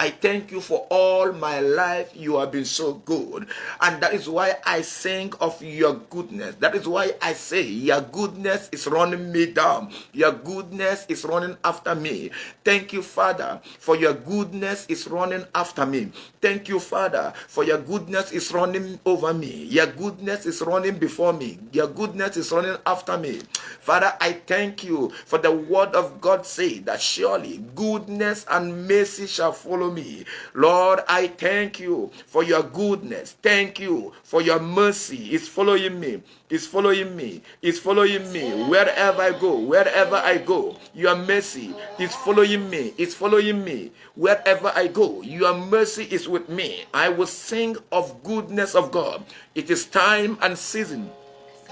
I thank you for all my life. You have been so good. And that is why I sing of your goodness. That is why I say your goodness is running me down. Your goodness is running after me. Thank you, Father, for your goodness is running after me. Thank you, Father, for your goodness is running over me. Your goodness is running before me. Your goodness is running after me. Father, I thank you for the word of God say that surely goodness and mercy shall follow me. Lord, I thank you for your goodness. Thank you for your mercy. It's following me. It's following me. It's following me. Wherever I go, wherever I go, your mercy is following me. It's following me. Wherever I go, your mercy is with me. I will sing of goodness of God. It is time and season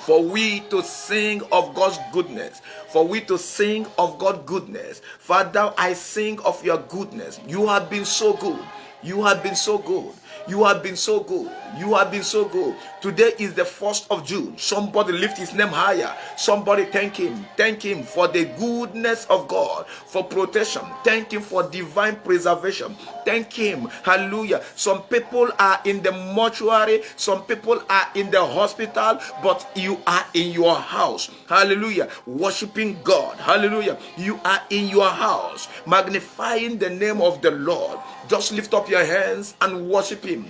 for we to sing of God's goodness. For we to sing of God's goodness. Father, I sing of your goodness. You have been so good. You have been so good. You have been so good. You have been so good. Today is the 1st of June. Somebody lift his name higher. Somebody thank him. Thank him for the goodness of God, for protection. Thank him for divine preservation. Thank him. Hallelujah. Some people are in the mortuary. Some people are in the hospital, but you are in your house. Hallelujah. Worshiping God. Hallelujah. You are in your house, magnifying the name of the Lord. Just lift up your hands and worship him.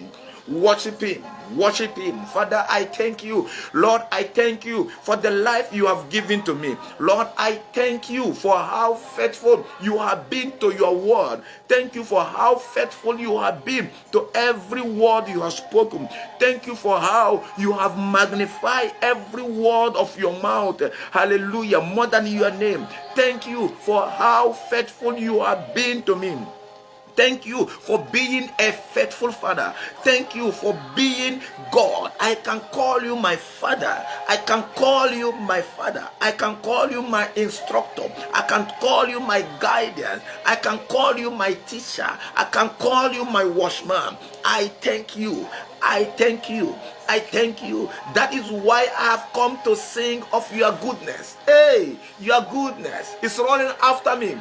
Worship him. Worship him. Father, I thank you. Lord, I thank you for the life you have given to me. Lord, I thank you for how faithful you have been to your word. Thank you for how faithful you have been to every word you have spoken. Thank you for how you have magnified every word of your mouth. Hallelujah. More than your name. Thank you for how faithful you have been to me. Thank you for being a faithful father. Thank you for being God. I can call you my father. I can call you my father. I can call you my instructor. I can call you my guidance. I can call you my teacher. I can call you my watchman. I thank you. I thank you. I thank you. That is why I have come to sing of your goodness. Hey, your goodness is running after me.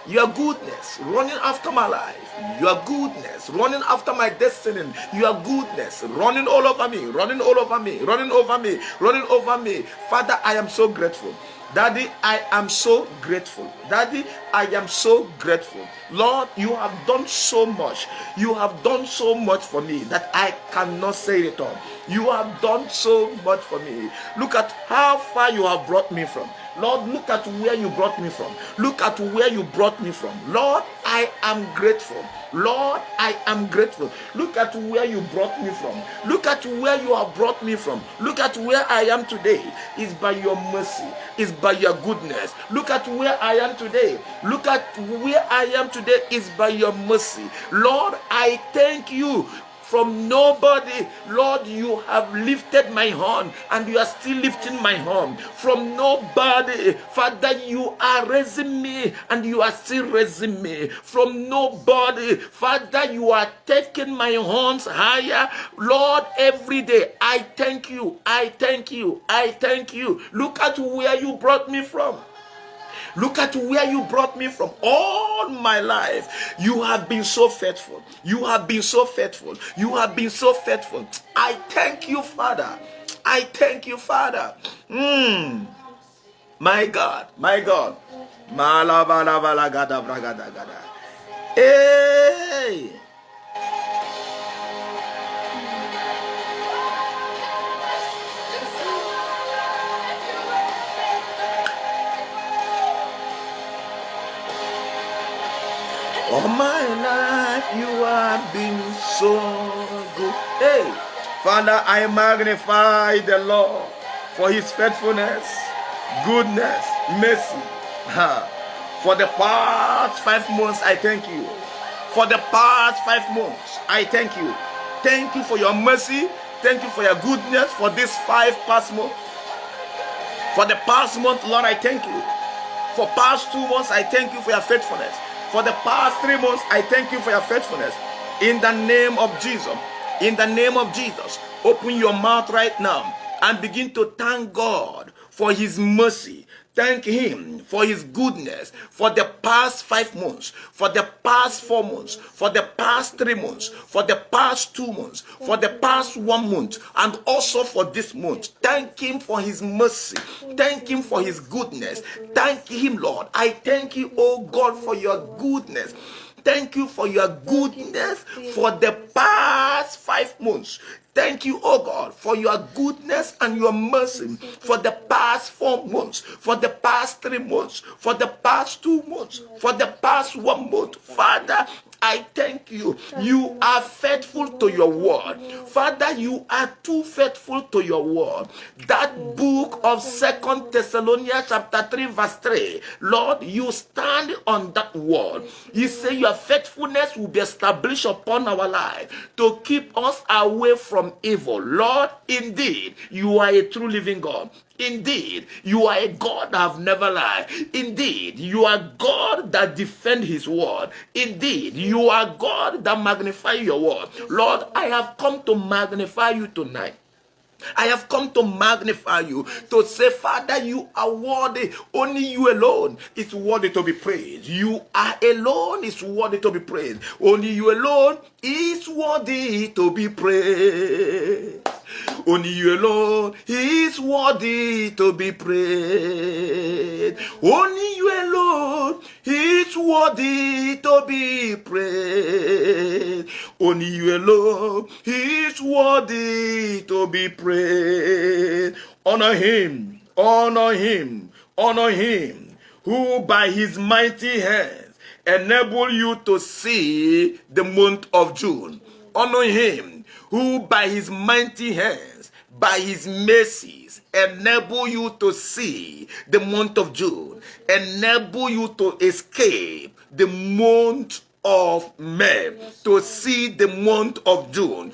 Your goodness running after my life. Your goodness running after my destiny. Your goodness running all over me. Running all over me. Running over me. Running over me. Father, I am so grateful. Daddy, I am so grateful. Daddy, I am so grateful. Lord, you have done so much. You have done so much for me that I cannot say it all. You have done so much for me. Look at how far you have brought me from. Lord, look at where you brought me from. Look at where you brought me from. Lord, I am grateful. Lord, I am grateful. Look at where you brought me from. Look at where you have brought me from. Look at where I am today. It's by your mercy. It's by your goodness. Look at where I am today. Look at where I am today. It's by your mercy. Lord, I thank you. From nobody, Lord, you have lifted my hand and you are still lifting my hand. From nobody, Father, you are raising me and you are still raising me. From nobody, Father, you are taking my hands higher. Lord, every day, I thank you. I thank you. I thank you. Look at where you brought me from. Look at where you brought me from. All my life, you have been so faithful. You have been so faithful. You have been so faithful. I thank you, Father. I thank you, Father. My God, my God. Hey. All my life you have been so good. Hey, Father, I magnify the Lord for his faithfulness, goodness, mercy. For the past 5 months, I thank you. For the past 5 months, I thank you. Thank you for your mercy. Thank you for your goodness for this 5 past months. For the past month, Lord, I thank you. For past 2 months, I thank you for your faithfulness. For the past 3 months, I thank you for your faithfulness. In the name of Jesus. In the name of Jesus. Open your mouth right now and begin to thank God for his mercy. Thank him for his goodness for the past 5 months, for the past 4 months, for the past 3 months, for the past 2 months, for the past 1 month, and also for this month. Thank him for his mercy. Thank him for his goodness. Thank him, Lord. I thank you, oh God, for your goodness. Thank you for your goodness for the past 5 months. Thank you, oh God, for your goodness and your mercy for the past 4 months, for the past 3 months, for the past 2 months, for the past 1 month. Father, I thank you. You are faithful to your word. Father, you are too faithful to your word. That book of 2 Thessalonians chapter 3 verse 3, Lord, you stand on that word. You say your faithfulness will be established upon our life to keep us away from evil. Lord, indeed, you are a true living God. Indeed, you are a God that have never lied. Indeed, you are God that defend his word. Indeed, you are God that magnify your word. Lord, I have come to magnify you tonight. I have come to magnify you, to say, Father, you are worthy. Only you alone is worthy to be praised. You are alone is worthy to be praised. Only you alone is worthy to be praised. Only you alone is worthy to be praised. Only you alone is worthy to be praised. Only you alone is worthy to be praised. Honor him, honor him, honor him, who by his mighty hands enable you to see the month of June. Honor him, who by his mighty hands, by his mercies, enable you to see the month of June, enable you to escape the month of May, to see the month of June.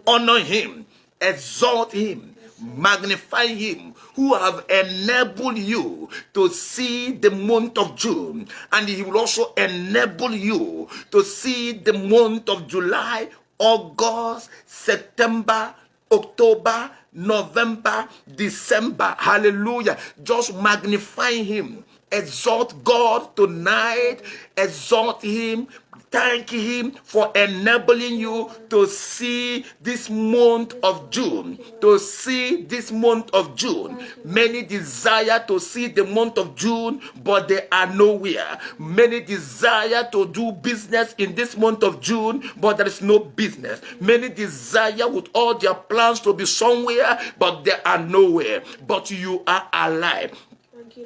Honor him, exalt him, magnify him, who have enabled you to see the month of June, and he will also enable you to see the month of July, August, September, October, November, December. Hallelujah. Just magnify him. Exalt God tonight. Exalt him. Thank him for enabling you to see this month of June. To see this month of June. Many desire to see the month of June, but they are nowhere. Many desire to do business in this month of June, but there is no business. Many desire with all their plans to be somewhere, but they are nowhere. But you are alive.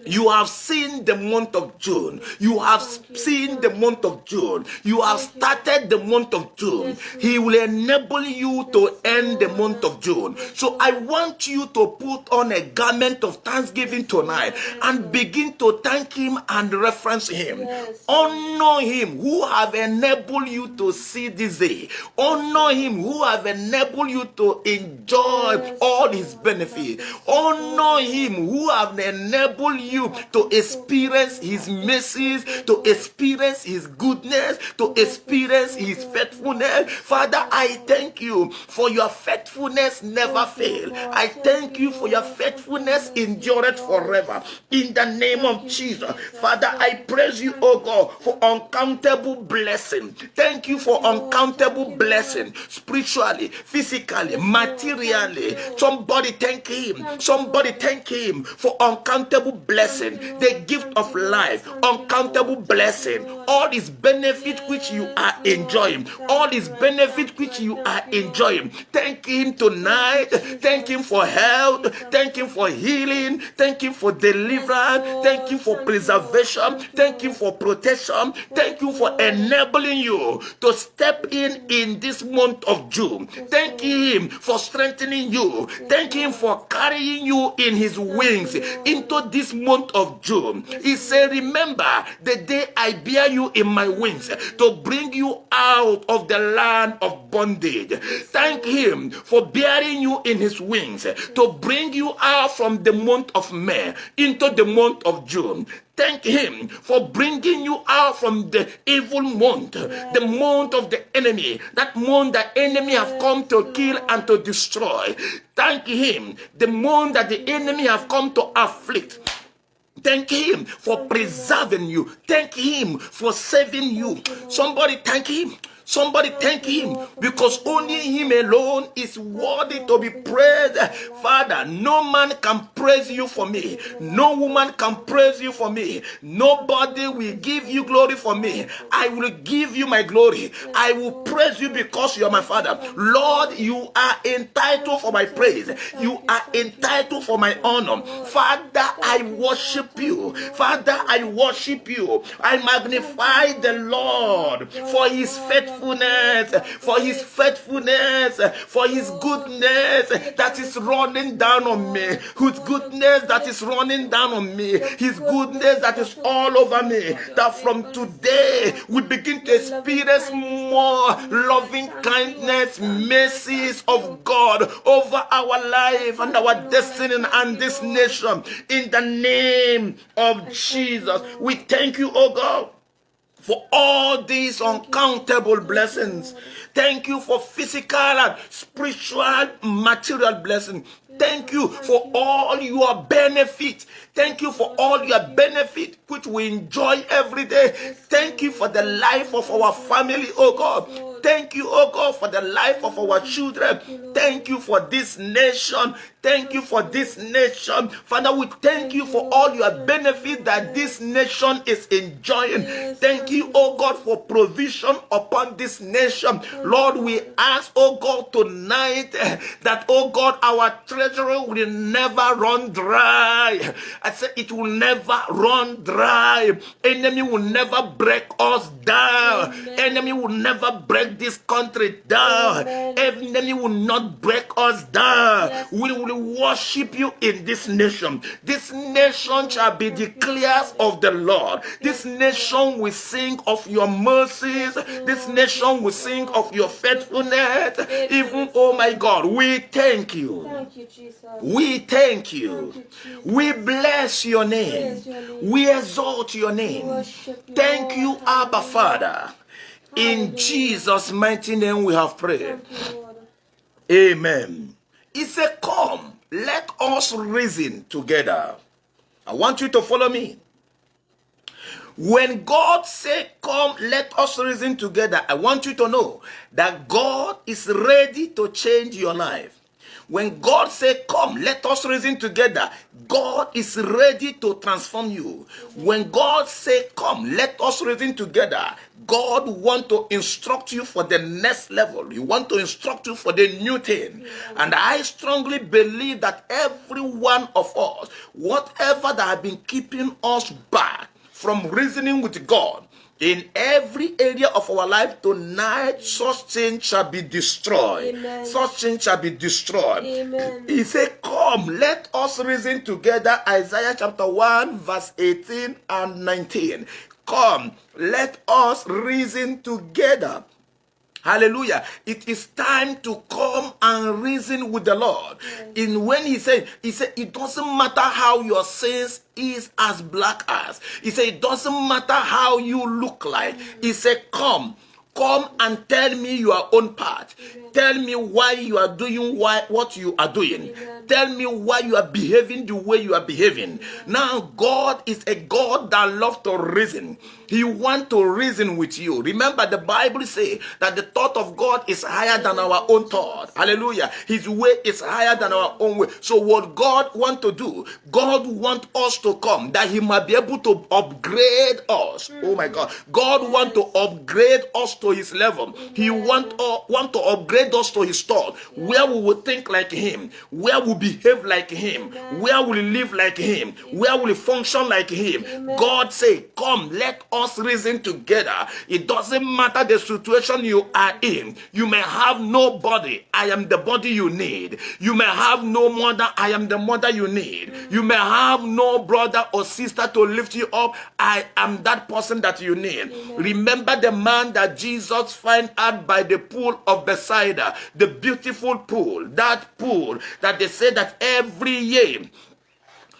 You have seen the month of June. You have seen the month of June. You have started the month of June. He will enable you to end the month of June. So I want you to put on a garment of thanksgiving tonight and begin to thank him and reference him. Honor him who have enabled you to see this day. Honor him who have enabled you to enjoy all his benefits. Honor him who have enabled you to experience his mercies, to experience his goodness, to experience his faithfulness. Father, I thank you for your faithfulness never fail. I thank you for your faithfulness endureth forever. In the name of Jesus, Father, I praise you, oh God, for uncountable blessing. Thank you for uncountable blessing, spiritually, physically, materially. Somebody thank him. Somebody thank him for uncountable blessing, the gift of life, uncountable blessing, all these benefits which you are enjoying, all these benefits which you are enjoying. Thank him tonight. Thank him for health. Thank him for healing. Thank him for deliverance. Thank him for preservation. Thank him for protection. Thank you for enabling you to step in this month of June. Thank him for strengthening you. Thank him for carrying you in his wings into this month of June. He said, remember the day I bear you in my wings to bring you out of the land of bondage. Thank him for bearing you in his wings to bring you out from the month of May into the month of June. Thank him for bringing you out from the evil month, the month of the enemy, that month the enemy have come to kill and to destroy. Thank him, the month that the enemy have come to afflict. Thank him for preserving you. Thank him for saving you. Somebody thank him. Somebody thank him, because only him alone is worthy to be praised. Father, no man can praise you for me. No woman can praise you for me. Nobody will give you glory for me. I will give you my glory. I will praise you because you are my Father. Lord, you are entitled for my praise. You are entitled for my honor. Father, I worship you. Father, I worship you. I magnify the Lord for his faithfulness, for his faithfulness, for his goodness that is running down on me, his goodness that is running down on me, his goodness that is all over me, that from today we begin to experience more loving kindness, mercies of God over our life and our destiny and this nation. In the name of Jesus, we thank you, oh God, for all these uncountable blessings. Thank you for physical and spiritual, material blessings. Thank you for all your benefit. Thank you for all your benefit which we enjoy every day. Thank you for the life of our family, oh God. Thank you, oh God, for the life of our children. Thank you for this nation. Thank you for this nation. Father, we thank you for all your benefit that this nation is enjoying. Thank you, oh God, for provision upon this nation. Lord, we ask, oh God, tonight that, oh God, our treasury will never run dry. I said it will never run dry. Enemy will never break us down. Enemy will never break this country down. Enemy will not break us down. We will worship you in this nation. This nation shall be declared of the Lord. This nation will sing of your mercies. This nation will sing of your faithfulness. Even, oh my God, we thank you. Thank you, Jesus. We thank you. We bless your name. We exalt your name. Thank you, Abba Father. In Jesus' mighty name we have prayed. Amen. He said, come, let us reason together. I want you to follow me. When God said, come, let us reason together, I want you to know that God is ready to change your life. When God said, come, let us reason together, God is ready to transform you. When God said, come, let us reason together, God wants to instruct you for the next level. He wants to instruct you for the new thing. And I strongly believe that every one of us, whatever that has been keeping us back from reasoning with God, in every area of our life tonight, such things shall be destroyed. Amen. Such things shall be destroyed. Amen. He said, come, let us reason together. Isaiah chapter 1, verse 18 and 19. Come, let us reason together. Hallelujah. It is time to come and reason with the Lord. In when he said, it doesn't matter how your sins is as black as. He said, it doesn't matter how you look like. He said, come and tell me your own part. Tell me why you are doing what you are doing. Tell me why you are behaving the way you are behaving. Now, God is a God that loves to reason. He wants to reason with you. Remember, the Bible says that the thought of God is higher than our own thought. Hallelujah. His way is higher than our own way. So what God wants to do, God wants us to come that he might be able to upgrade us. Oh my God. God wants to upgrade us to his level. He want to upgrade us to his thought, where we will think like him, where we behave like him, where we live like him, where we function like him. God say, come, let us reason together. It doesn't matter the situation you are in. You may have no body. I am the body you need. You may have no mother. I am the mother you need. You may have no brother or sister to lift you up. I am that person that you need. Remember the man that Jesus found out by the pool of Bethesda, the beautiful pool, that pool that they say that every year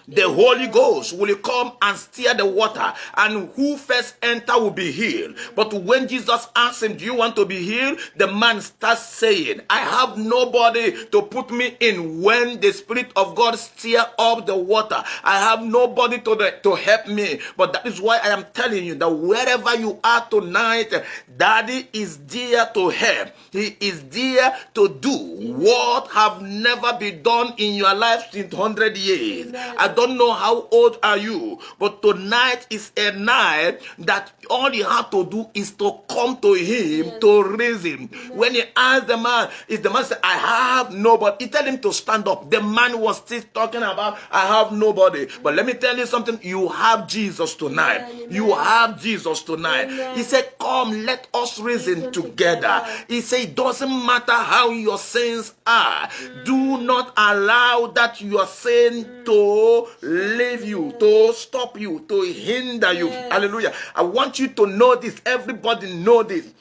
The Holy Ghost will come and stir the water, and who first enter will be healed. But when Jesus asked him, do you want to be healed? The man starts saying, I have nobody to put me in when the Spirit of God stir up the water. I have nobody to help me. But that is why I am telling you that wherever you are tonight, Daddy is there to help. He is there to do what have never been done in your life since 100 years. I don't know how old are you, but tonight is a night that all you have to do is to come to him to reason. When he asked the man, is the man said, I have nobody. He told him to stand up. The man was still talking about, I have nobody. But let me tell you something, you have Jesus tonight. You have Jesus tonight. He said, come, let us reason together. He said, it doesn't matter how your sins are. Do not allow that your sin to leave you, to stop you, to hinder you. Hallelujah. I want you to know this. Everybody know this.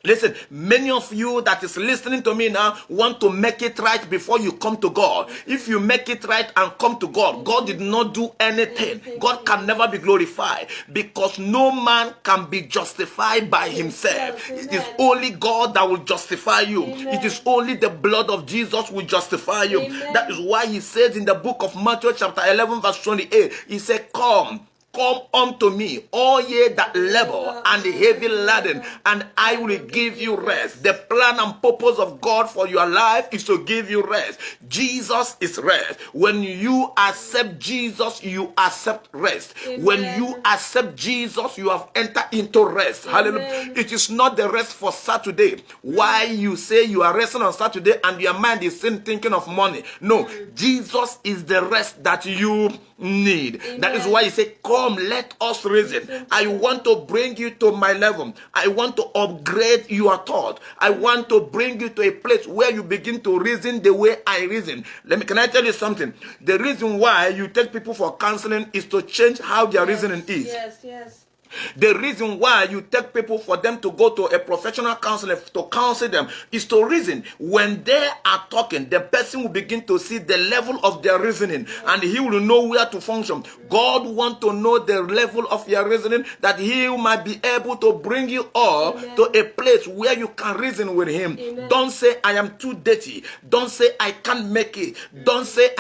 Listen, many of you that is listening to me now want to make it right before you come to God. If you make it right and come to God, God did not do anything. God can never be glorified because no man can be justified by himself. It is only God that will justify you. It is only the blood of Jesus will justify you. That is why he says in the book of Matthew chapter 11 verse 28, he said, come unto me, all ye that labor and heavy laden, and I will give you rest. The plan and purpose of God for your life is to give you rest. Jesus is rest. When you accept Jesus, you accept rest. When you accept Jesus, you have entered into rest. Hallelujah. It is not the rest for Saturday. Why you say you are resting on Saturday and your mind is still thinking of money? No, Jesus is the rest that you need. That is why he said, come, let us reason. I want to bring you to my level. I want to upgrade your thought. I want to bring you to a place where you begin to reason the way I reason. Can I tell you something? The reason why you take people for counseling is to change how their reasoning is. Yes. The reason why you take people for them to go to a professional counselor to counsel them is to reason. When they are talking, the person will begin to see the level of their reasoning and he will know where to function. God wants to know the level of your reasoning that he might be able to bring you up to a place where you can reason with him. Don't say, I am too dirty. Don't say, I can't make it. Don't say,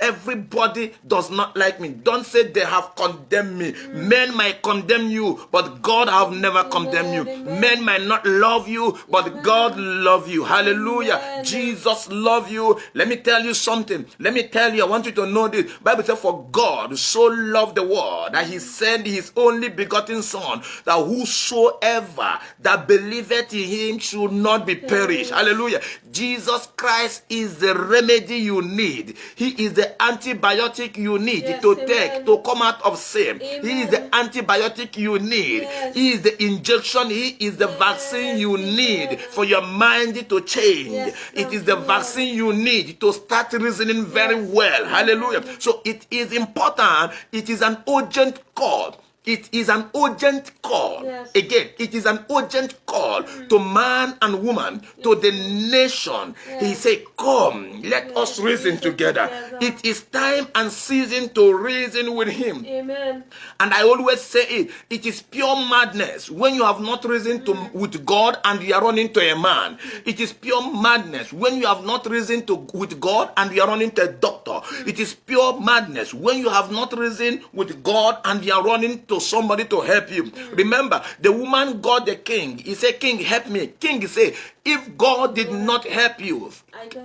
everybody does not like me. Don't say, they have condemned me. Men might condemn you, but God have never condemned you. Men might not love you, but God love you. Hallelujah. Jesus love you. Let me tell you something. Let me tell you, I want you to know this. Bible says, for God so loved the world that he sent his only begotten son, that whosoever that believeth in him should not be perished. Hallelujah. Jesus Christ is the remedy you need. He is the antibiotic you need to take to come out of sin. He is the antibiotic you need. He is the injection. He is the vaccine you need for your mind to change. It is the vaccine you need to start reasoning very well. Hallelujah. So it is important. It is an urgent call. It is an urgent call. Again, it is an urgent call to man and woman, to the nation. He said, come, let us reason together. It is time and season to reason with him. Amen. And I always say it is pure madness when you have not reasoned with God and you are running to a man. It is pure madness when you have not reasoned with God and you are running to a doctor. It is pure madness when you have not reasoned with God and you are running to somebody to help you. Remember, the woman got the king. He said, king, help me. King said, if God did not help you,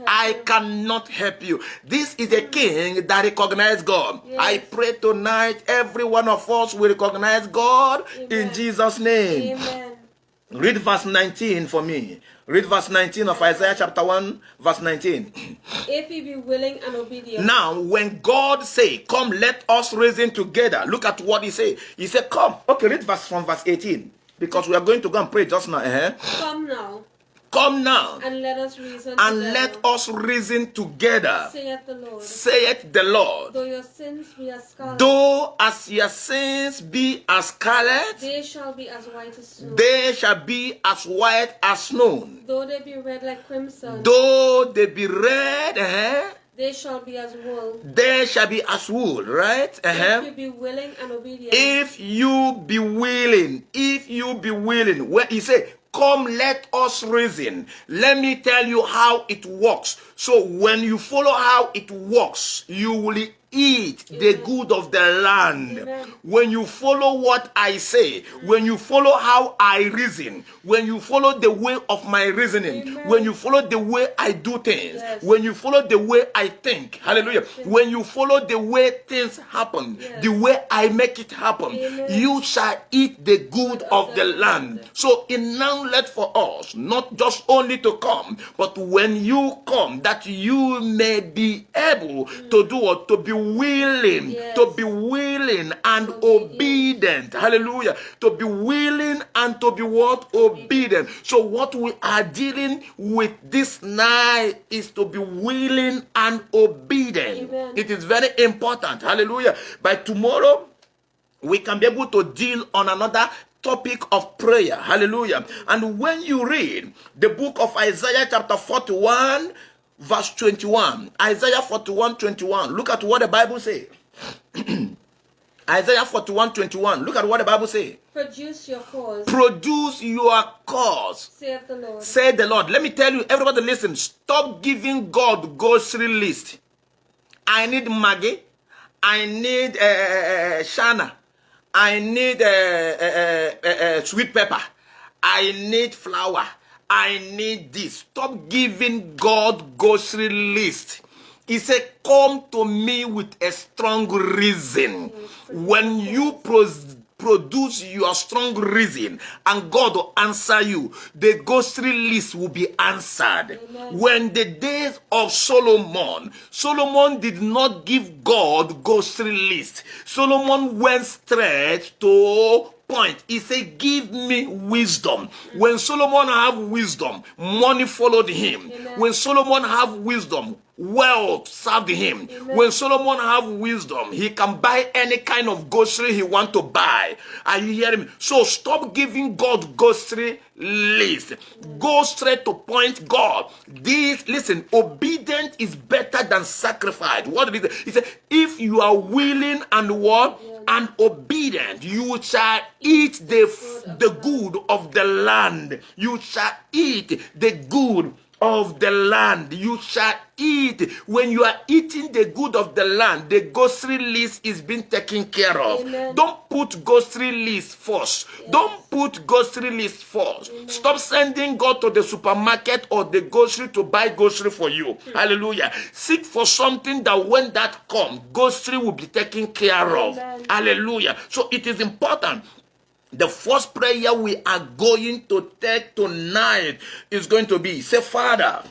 I cannot help you. This is a king that recognizes God. I pray tonight every one of us will recognize God in Jesus' name. Amen. Read verse 19 for me. Read verse 19 of Isaiah chapter 1, verse 19. If he be willing and obedient. Now, when God say, come, let us reason together. Look at what he said. He said, come. Okay, read from verse 18. Because we are going to go and pray just now. Come now. Come now. And let us reason and together. let us reason together. Saith the Lord. Saith the Lord. Though your sins be as scarlet. Though as your sins be as scarlet. They shall be as white as snow. They shall be as white as snow. Though they be red like crimson. Though they be red They shall be as wool. They shall be as wool, right? If you be willing and obedient. If you be willing, when he said, come, let us reason. Let me tell you how it works. So when you follow how it works, you will eat the good of the land. Amen. When you follow what I say, when you follow how I reason, when you follow the way of my reasoning, Amen. when you follow the way I do things, Yes. when you follow the way I think, hallelujah, when you follow the way things happen, Yes. the way I make it happen, Amen. you shall eat the good of the land. So it now let for us not just only to come, but when you come, that you may be able to do what? To be willing, Yes. to be willing and obedient. Hallelujah. To be willing and to be what? Obedient. So what we are dealing with this night is to be willing and obedient. Amen. It is very important. Hallelujah. By tomorrow, we can be able to deal on another topic of prayer. Hallelujah. And when you read the book of Isaiah chapter 41 verse 21, Isaiah 41:21, look at what the Bible says. Isaiah 41:21, look at what the Bible says. Produce your cause, Produce your cause, saith the Lord. say the Lord. Let me tell you, everybody listen, stop giving God grocery list. I need Maggie, I need Shana, I need sweet pepper, I need flour, I need this. Stop giving God grocery list. He said, come to me with a strong reason. When you produce your strong reason and God will answer you, the grocery list will be answered. Amen. When the days of Solomon did not give God grocery list. Solomon went straight to point. He said, give me wisdom. When Solomon have wisdom, money followed him. Amen. When Solomon have wisdom, wealth served him. Amen. When Solomon have wisdom, he can buy any kind of grocery he want to buy. Are you hearing me? So stop giving God grocery list. Go straight to point God. This, listen, obedience is better than sacrifice. What did he say? He said, if you are willing and what? And obedient, you shall eat the good of the land. You shall eat the good of the land. You shall eat. When you are eating the good of the land, the grocery list is being taken care of. Amen. Don't put grocery list first. Yes. Don't put grocery list first. Amen. Stop sending God to the supermarket or the grocery to buy grocery for you. Hallelujah. Seek for something that when that comes, grocery will be taken care of. Amen. Hallelujah. So it is important. The first prayer we are going to take tonight is going to be, say, Father,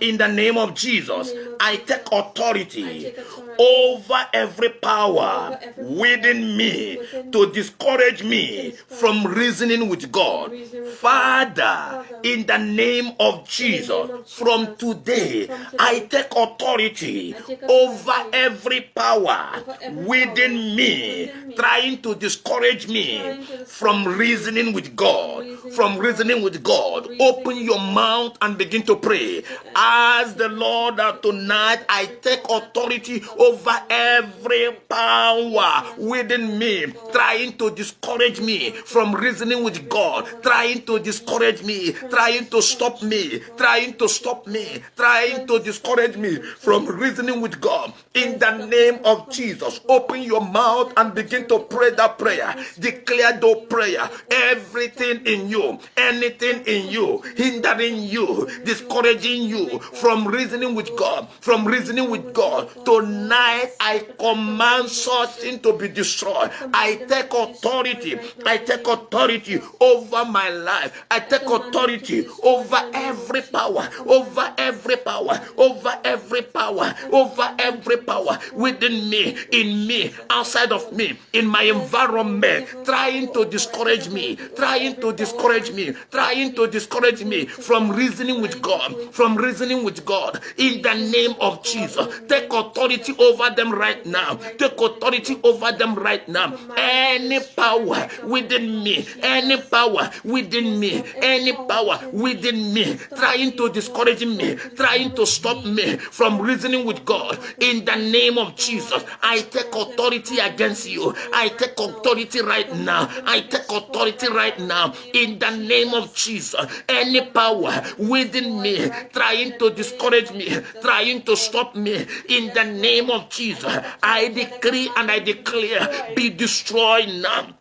in the name of Jesus, I take authority over every power within me to discourage me from reasoning with God. Father, in the name of Jesus, from today, I take authority over every power within me trying to discourage me from reasoning with God. From reasoning with God. Open your mouth and begin to pray. Ask the Lord that tonight I take authority over every power within me trying to discourage me from reasoning with God, trying to discourage me, trying to stop me, trying to stop me, trying to discourage me from reasoning with God. In the name of Jesus, open your mouth and begin to pray that prayer. Declare the prayer. Everything in you, anything in you, hindering you, discouraging you from reasoning with God, from reasoning with God, tonight I command such thing to be destroyed. I take authority. I take authority over my life. I take authority over every power, over every power, over every power, over every power within me, in me, outside of me, in my environment, trying to destroy discourage me, trying to discourage me, trying to discourage me from reasoning with God, from reasoning with God. In the name of Jesus, take authority over them right now. Take authority over them right now. Any power within me, any power within me, any power within me, trying to discourage me, trying to stop me from reasoning with God, in the name of Jesus, I take authority against you. I take authority right now. I take authority right now in the name of Jesus. Any power within me trying to discourage me, trying to stop me, in the name of Jesus, I decree and I declare, be destroyed now.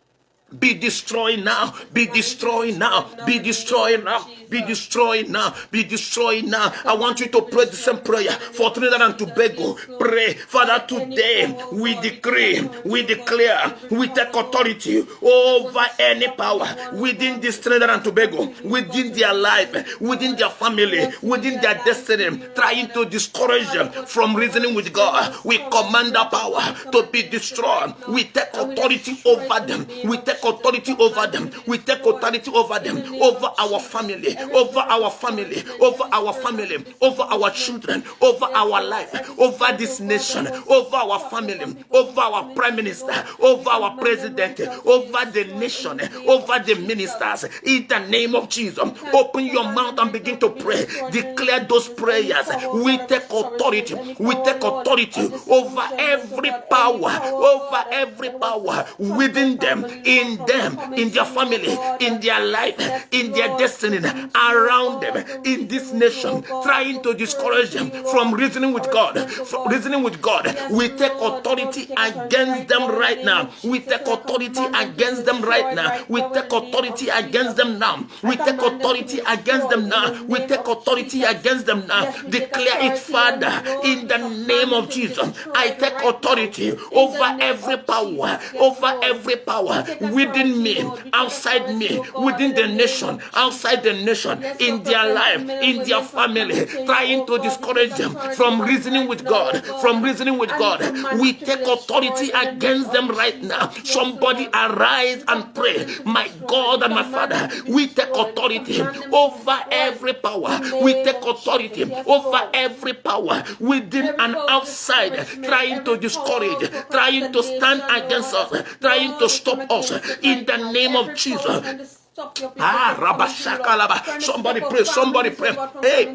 Be destroyed now. Be destroyed now. Be destroyed now. Be destroyed now. Be destroyed now. I want you to pray the same prayer for Trinidad and Tobago. Pray, Father, today we decree, we declare, we take authority over any power within this Trinidad and Tobago, within their life, within their family, within their destiny, trying to discourage them from reasoning with God. We command that power to be destroyed. We take authority over them. We take authority over them. We take authority over them, over our family, over our family, over our family, over our children, over our life, over this nation, over our family, over our prime minister, over our president, over the nation, over the ministers. In the name of Jesus, open your mouth and begin to pray. Declare those prayers. We take authority. We take authority over every power within them, in them, in their family, in their life, in their destiny, around them, in this nation, trying to discourage them from reasoning with God. From reasoning with God, we take authority against them right now. We take authority against them right now. We take authority against them now. We take authority against them now. We take authority against them now. Declare it, Father, in the name of Jesus. I take authority over every power within me, outside me, within the nation, outside the nation, in their life, in their family, trying to discourage them from reasoning with God, from reasoning with God. We take authority against them right now. Somebody arise and pray. My God and my Father, we take authority over every power. We take authority over every power within and outside, trying to discourage, trying to stand against us, trying to stop us, in the name of Jesus. Somebody pray, somebody pray. Hey,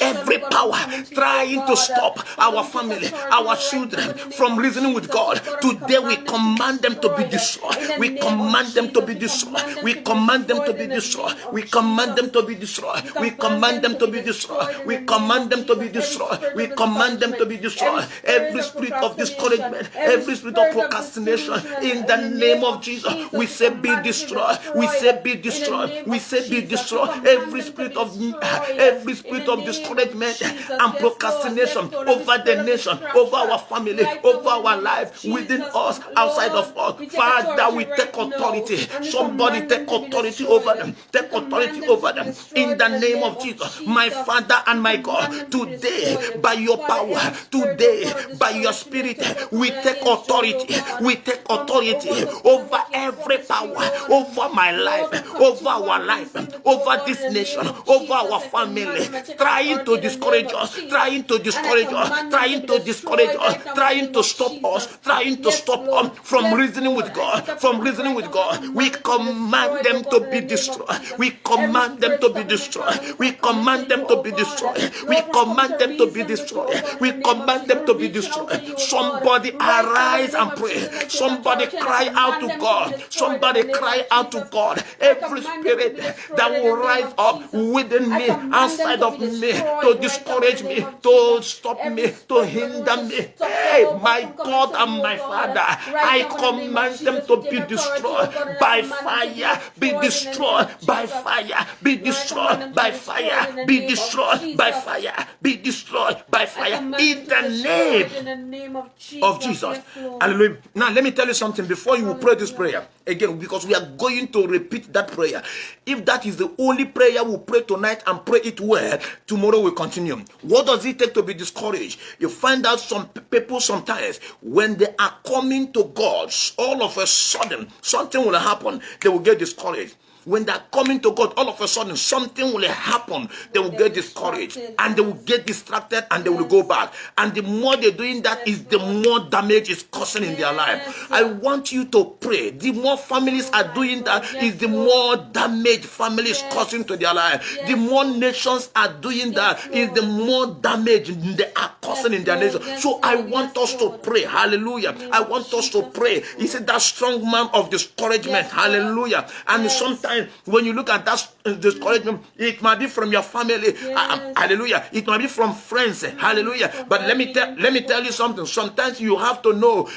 every power trying to stop our family, our children from reasoning with God, today we command them to be destroyed. We command them to be destroyed. We command them to be destroyed. We command them to be destroyed. We command them to be destroyed. We command them to be destroyed. We command them to be destroyed. Every spirit of discouragement, every spirit of procrastination, in the name of Jesus, we say be destroyed. We say be destroyed. We say be destroyed. Every spirit of discouragement and procrastination over the nation, over our family, over our life, within us, outside of us. Father, we take authority. Somebody take authority over them. Take authority over them. In the name of Jesus, my Father and my God, today by your power, today by your spirit, we take authority. We take authority over every power, over my life, over our life, over this nation, over our family, trying to discourage us, trying to discourage us, trying to discourage us, trying to stop us, trying to stop us from reasoning with God, from reasoning with God. We command them to be destroyed. We command them to be destroyed. We command them to be destroyed. We command them to be destroyed. We command them to be destroyed. Somebody arise and pray. Somebody cry out to God. Somebody cry out to God. Every spirit that will rise up within me, outside of me, to discourage me, to stop me, to hinder me. Hey, my God and my Father, I command them to be destroyed by fire. Be destroyed by fire. Be destroyed by fire. Be destroyed by fire. Be destroyed by fire. In the name of Jesus. Hallelujah. Now let me tell you something before you will pray this prayer again, because because we are going to repeat that prayer. If that is the only prayer we pray tonight and pray it well, tomorrow we'll continue. What does it take to be discouraged? You find out some people sometimes when they are coming to God, all of a sudden something will happen. They will get discouraged. When they're coming to God, all of a sudden something will happen. They will get discouraged and they will get distracted and they will go back. And the more they're doing that, is the more damage is causing in their life. I want you to pray. The more families are doing that, is the more damage families causing to their life. The more nations are doing that, is the more damage they are causing in their nation. So I want us to pray. Hallelujah. I want us to pray. He said that strong man of discouragement. Hallelujah. And sometimes when you look at that discouragement, it might be from your family. Hallelujah. It might be from friends. Hallelujah. But let me tell you something. Sometimes you have to know,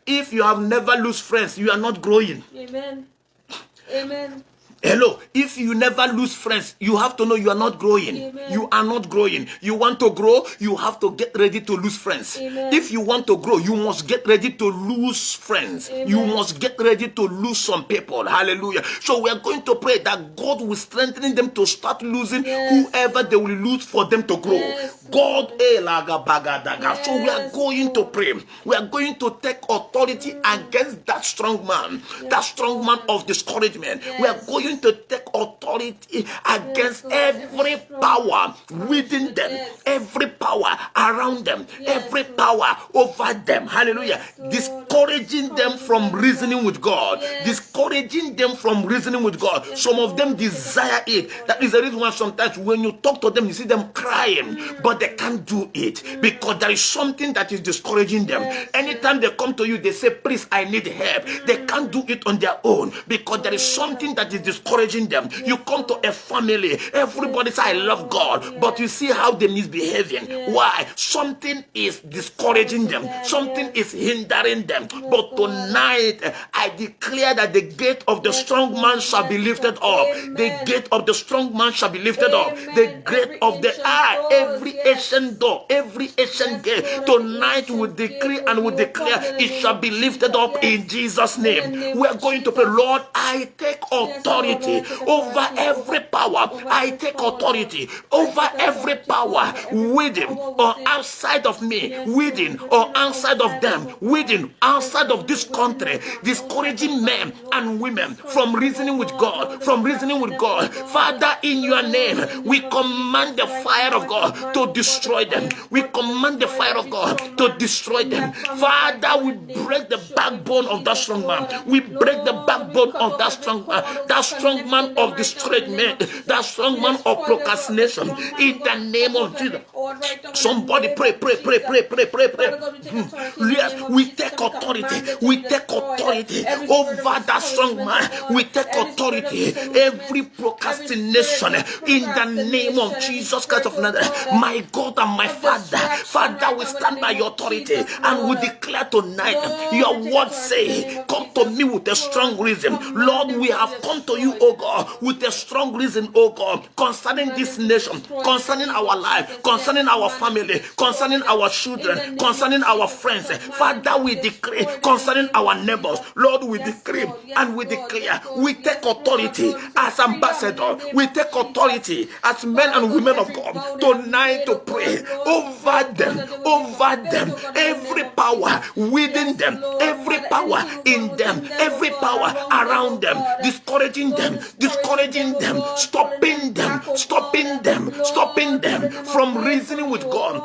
if you have never lose friends, you are not growing. Amen. Amen. Hello, if you never lose friends, you have to know you are not growing. Amen. You are not growing. You want to grow, you have to get ready to lose friends. Amen. If you want to grow, you must get ready to lose friends. Amen. You must get ready to lose some people. Hallelujah. So we are going to pray that God will strengthen them to start losing whoever they will lose for them to grow. God, so we are going to pray. We are going to take authority against that strong man of discouragement. We are going to take authority against every power within them, every power around them, every power over them. Hallelujah. Discouraging them from reasoning with God. Discouraging them from reasoning with God. Some of them desire it. That is the reason why sometimes when you talk to them, you see them crying, but they can't do it because there is something that is discouraging them. Anytime they come to you, they say, please, I need help. They can't do it on their own because there is something that is discouraging them. You come to a family, everybody says, I love God, but you see how they're misbehaving. Why? Something is discouraging them. Something is hindering them. But tonight, I declare that the gate of the strong man shall be lifted up. The gate of the strong man shall be lifted up. The gate of the eye, every ancient door, every ancient gate, tonight we decree and we declare it shall be lifted up in Jesus' name. We are going to pray, Lord, I take authority over every power. I take authority over every power within or outside of me, within or outside of them, within, outside of this country, discouraging men and women from reasoning with God, from reasoning with God. Father, in your name, we command the fire of God to destroy them. We command the fire of God to destroy them. Father, we break the backbone of that strong man. We break the backbone of that strong man of discouragement, that strong man of procrastination. In the name of Jesus. Somebody pray. Yes, we take authority. We take authority over that strong man. We take authority. Every procrastination in the name of Jesus Christ of Nazareth. My God and my Father, we stand by your authority and we declare tonight, your word say, come to me with a strong reason. Lord, we have come to you, oh God, with a strong reason, oh God, concerning this nation, concerning our life, concerning our family, concerning our children, concerning our friends. Father, we decree concerning our neighbors. Lord, we decree and we declare, we take authority as ambassadors. We take authority as men and women of God tonight to pray over them, every power within them, every power in them, every power around them, discouraging them, stopping them from reasoning with God,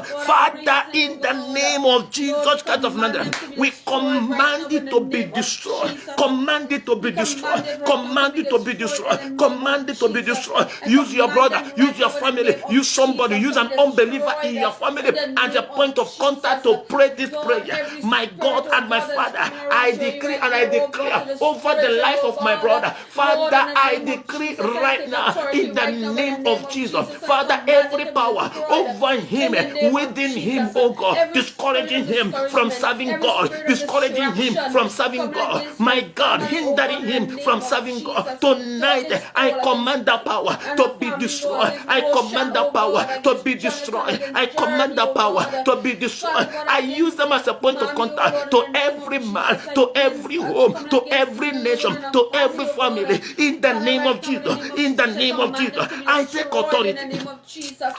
Father, in the name of Jesus Christ of Nazareth, we command it to be destroyed. Command it to be destroyed. Command it to be destroyed. Command it to be destroyed. Use your brother, use your family, use somebody, use an unbeliever in your family as a point of contact to pray this prayer. My God and my Father, I decree and I declare over the life of my brother. Father, I decree right now in the name of Jesus, Father, every power over him, within him, oh God, discouraging him from serving God, discouraging him from serving God, my God, hindering him from serving God. Tonight, I command that power to be destroyed. I command command that power to be destroyed. I command that power to be destroyed. I use them as a point of contact to every man, to every home, to every nation, to every family. In the name of Jesus. In the name of Jesus. I take authority.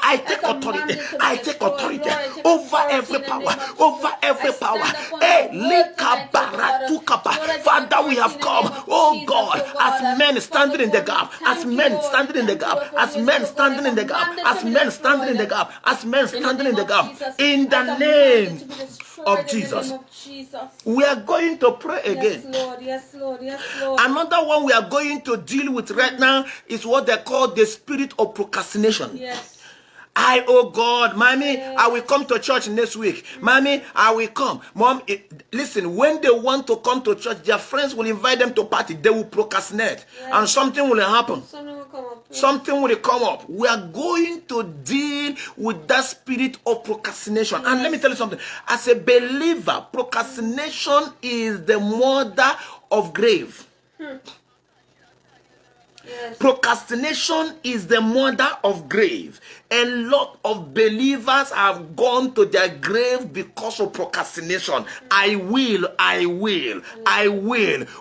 I take authority. I take authority over every power. Over every power. Hey, Father, we have come, oh God, as men standing in the gap, as men standing in the gap, as men standing in the gap, as men standing in the gap, as men standing in the gap, in the name of Jesus. We are going to pray again. Yes, Lord. Yes, Lord. Yes, Lord. Another one we are going to deal with right now is what they call the spirit of procrastination. Yes. Oh God, mommy, I will come to church next week. Mommy, I will come. Mom, listen, when they want to come to church, their friends will invite them to party. They will procrastinate. Yes. And something will happen. Something will come up. Yes. Something will come up. We are going to deal with that spirit of procrastination. Yes. And let me tell you something. As a believer, procrastination is the mother of grave. Yes. Procrastination is the mother of grave. A lot of believers have gone to their grave because of procrastination. I will.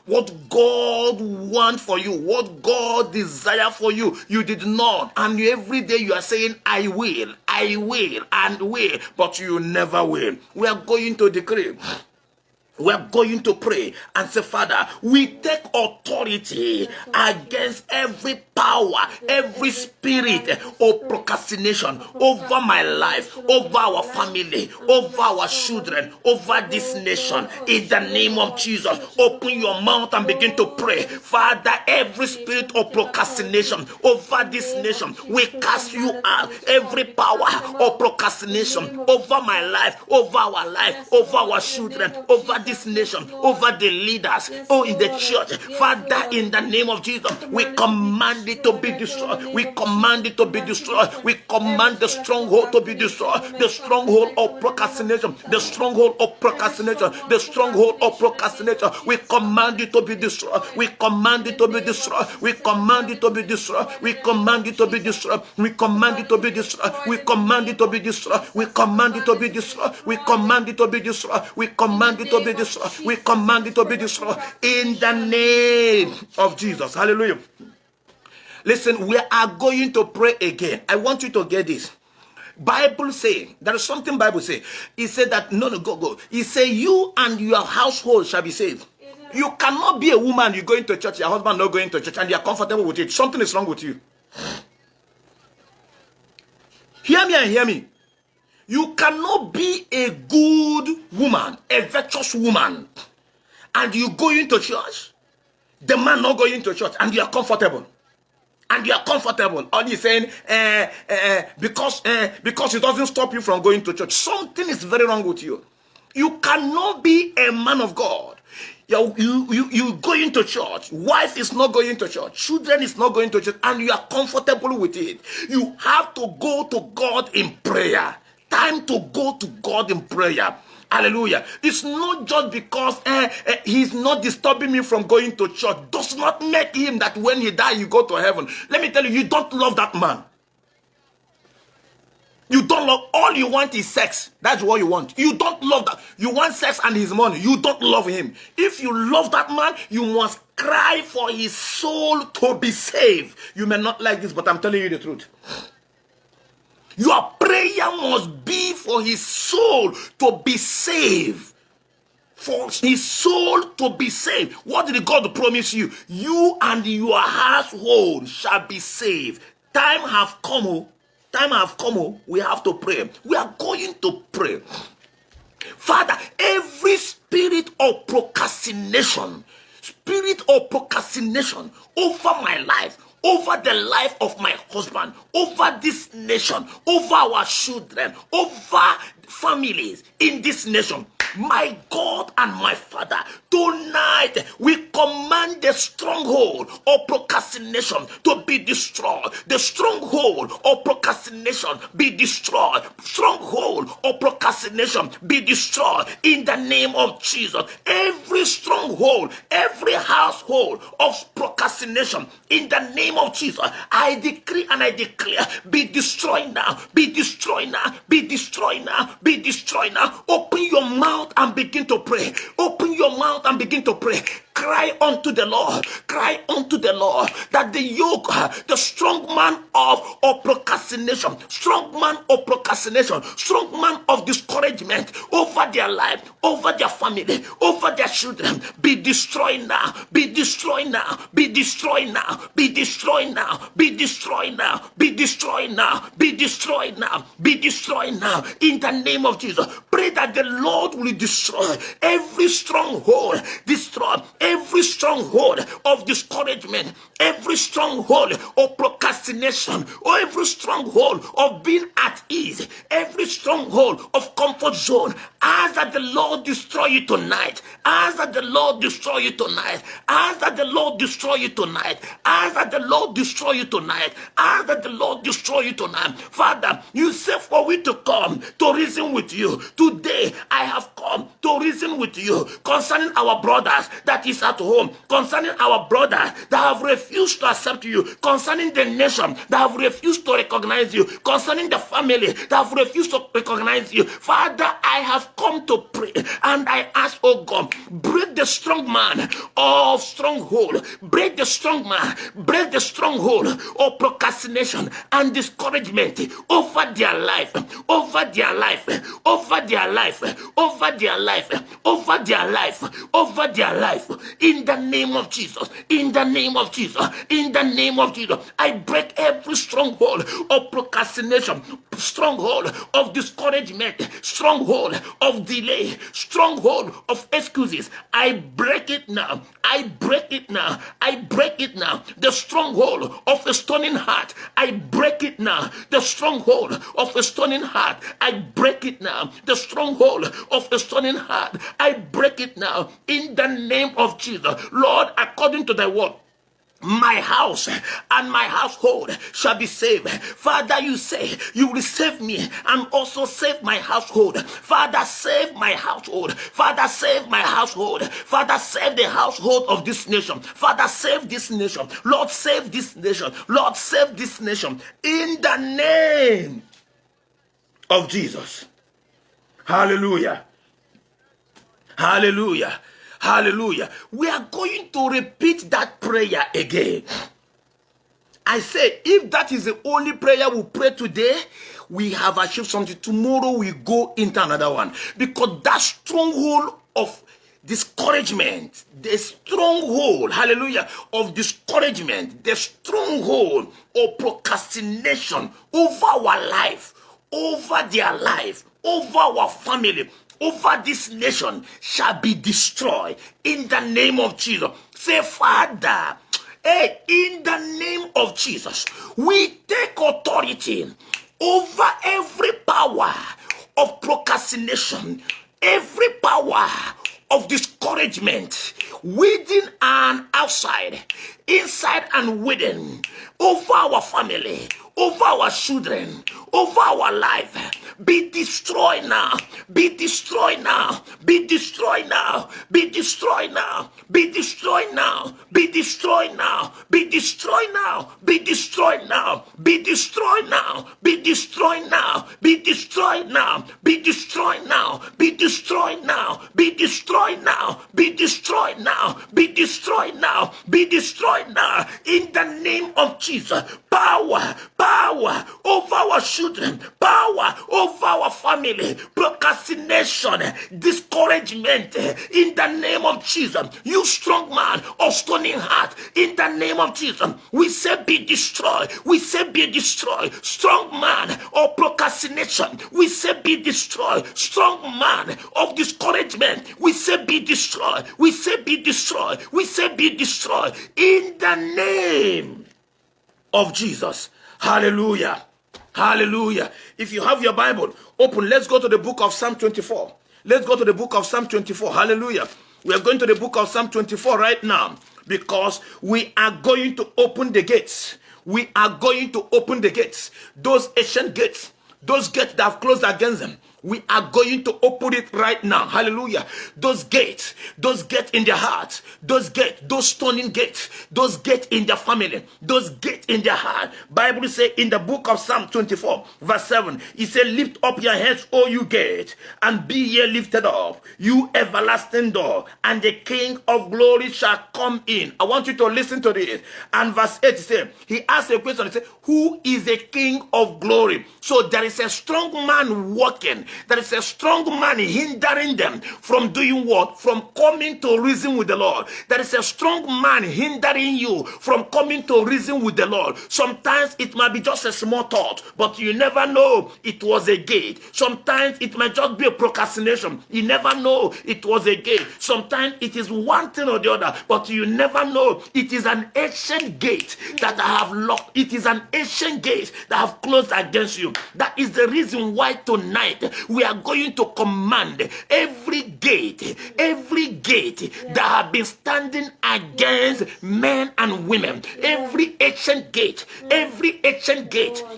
What God wants for you, what God desires for you, you did not. And every day you are saying, I will, and will, but you never will. We are going to decree. We are going to pray and say, Father, we take authority against every power, every spirit of procrastination over my life, over our family, over our children, over this nation. In the name of Jesus, open your mouth and begin to pray. Father, every spirit of procrastination over this nation, we cast you out. Every power of procrastination over my life, over our life, over our children, over this nation, over the leaders, in the church. Father, in the name of Jesus, we command it to be destroyed. We command it to be destroyed. We command the stronghold to be destroyed. The stronghold of procrastination, the stronghold of procrastination, the stronghold of procrastination. We command it to be destroyed. We command it to be destroyed. We command it to be destroyed. We command it to be destroyed. We command it to be destroyed. We command it to be destroyed. We command it to be destroyed. We command it to be destroyed. We command it to be destroyed. We command it to be destroyed in the name of Jesus. Hallelujah. Listen, we are going to pray again. I want you to get this. Bible say, there is something Bible say. It said that, go. It say, you and your household shall be saved. You cannot be a woman, you're going to church, your husband not going to church, and you're comfortable with it. Something is wrong with you. Hear me and hear me. You cannot be a good woman, a virtuous woman, and you go into church, the man not going to church, and you are comfortable. And you are comfortable. All you're saying, because it doesn't stop you from going to church. Something is very wrong with you. You cannot be a man of God. You going to church. Wife is not going to church. Children is not going to church, and you are comfortable with it. You have to go to God in prayer. Time to go to God in prayer. Hallelujah. It's not just because he's not disturbing me from going to church. Does not make him that when he dies, you go to heaven. Let me tell you, you don't love that man. You don't love, all you want is sex. That's what you want. You don't love that. You want sex and his money. You don't love him. If you love that man, you must cry for his soul to be saved. You may not like this, but I'm telling you the truth. Your prayer must be for his soul to be saved. For his soul to be saved. What did God promise you? You and your household shall be saved. Time have come. Time have come. We have to pray. We are going to pray. Father, every spirit of procrastination over my life, over the life of my husband, over this nation, over our children, over families in this nation, My God and my Father, tonight we command the stronghold of procrastination to be destroyed. The stronghold of procrastination be destroyed. Stronghold of procrastination be destroyed in the name of Jesus. Every stronghold, every household of procrastination, in the name of Jesus, I decree and I declare, be destroyed now, be destroyed now, be destroyed now, be destroyed now. Open your mouth and begin to pray. Open your mouth and begin to pray. Cry unto the Lord. Cry unto the Lord that the yoke, the strong man of procrastination, strong man of procrastination, strong man of discouragement over their life, over their family, over their children, be destroyed now, be destroyed now, be destroyed now, be destroyed now, be destroyed now, be destroyed now, be destroyed now, be destroyed now. In the name of Jesus, pray that the Lord will destroy every stronghold, destroy every stronghold of discouragement, every stronghold of procrastination, or every stronghold of being at ease, every stronghold of comfort zone. Ask that the Lord destroy you tonight. Ask that the Lord destroy you tonight. Ask that the Lord destroy you tonight. Ask that the Lord destroy you tonight. Ask that the Lord destroy you tonight. Father, you say for we to come to reason with you. Today I have come to reason with you concerning our brothers that is at home, concerning our brothers that have refused to accept you, concerning the nation that have refused to recognize you, concerning the family that have refused to recognize you. Father, I have come to pray and I ask, oh God, break the strong man of stronghold, break the strong man, break the stronghold of procrastination and discouragement over their life, over their life, over their life, over their life, over their life, over their life. In the name of Jesus, in the name of Jesus, in the name of Jesus, I break every stronghold of procrastination, stronghold of discouragement, stronghold of delay, stronghold of excuses. I break it now. I break it now. I break it now. The stronghold of a stoning heart, I break it now. The stronghold of a stoning heart, I break it now. The stronghold of a stoning heart, I break it now. In the name of Jesus, Lord, according to thy word, my house and my household shall be saved. Father, you say you will save me and also save my household. Father, save my household. Father, save my household. Father, save the household of this nation. Father, save this nation. Lord, save this nation. Lord, save this nation. In the name of Jesus. Hallelujah. Hallelujah. Hallelujah. We are going to repeat that prayer again. I say, if that is the only prayer we pray today, we have achieved something. Tomorrow we go into another one. Because that stronghold of discouragement, the stronghold, hallelujah, of discouragement, the stronghold of procrastination over our life, over their life, over our family, over this nation shall be destroyed in the name of Jesus. Say, Father, hey, in the name of Jesus, we take authority over every power of procrastination, every power of discouragement, within and outside, inside and within, over our family, over our children, over our life. Be destroyed now. Be destroyed now. Be destroyed now. Be destroyed now. Be destroyed now. Be destroyed now. Be destroyed now. Be destroyed now. Be destroyed now. Be destroyed now. Be destroyed now. Be destroyed now. Be destroyed now. Be destroyed now. Be destroyed now. Be destroyed now. Be destroyed now. In the name of Jesus. Power over our children, power over our family, procrastination, discouragement, in the name of Jesus. You strong man of stony heart, in the name of Jesus, we say be destroyed. We say be destroyed. Strong man of procrastination, we say be destroyed. Strong man of discouragement, we say be destroyed. We say be destroyed. We say be destroyed. In the name of Jesus. Hallelujah. Hallelujah. If you have your Bible open, let's go to the book of Psalm 24. Let's go to the book of Psalm 24. Hallelujah. We are going to the book of Psalm 24 right now because we are going to open the gates. We are going to open the gates. Those ancient gates, those gates that have closed against them. We are going to open it right now. Hallelujah. Those gates in their hearts, those gates, those stoning gates, those gates in their family, those gates in their heart. Bible says in the book of Psalm 24, verse 7, it says, lift up your heads, O you gates, and be ye lifted up, you everlasting door, and the King of glory shall come in. I want you to listen to this. And verse 8 says, he asked a question, he said, who is the King of glory? So there is a strong man walking. There is a strong man hindering them from doing what? From coming to reason with the Lord. There is a strong man hindering you from coming to reason with the Lord. Sometimes it might be just a small thought, but you never know it was a gate. Sometimes it might just be a procrastination. You never know it was a gate. Sometimes it is one thing or the other, but you never know. It is an ancient gate that I have locked. It is an ancient gate that have closed against you. That is the reason why tonight we are going to command every gate that have been standing against men and women, every ancient gate